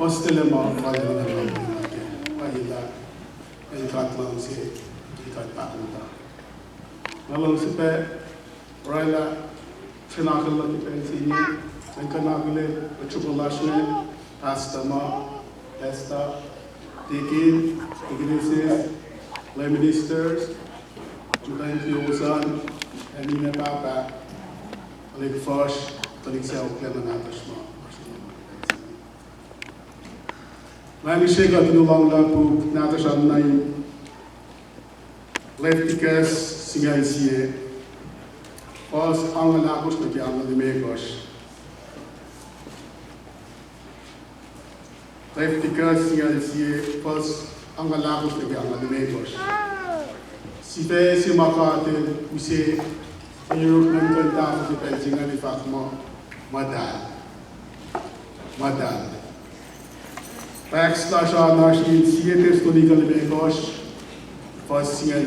Hostelema Vajana Vajila and Katlansi, Kitapanda. Nalon Sipe, Rila, Chinakala Pensini, and Kanagale, the Chukulashne, Astama, Esther, Deacon, Ignatius, lay ministers, Judain Fiosan, and Nina Papa, Alik Fosh, Taliksel Clemenatashma. Mani Shega to no longer book Natashan Nine, Leviticus, Singansie, First Angalakos to Gamma the Megos. Leviticus, Singansie, First Angalakos to Gamma the Megos. Sipe Simakate, we say, in Europe, and down to the Benching and the Fatma, Madad. Backslash our national theaters to legal Megos, for Sian.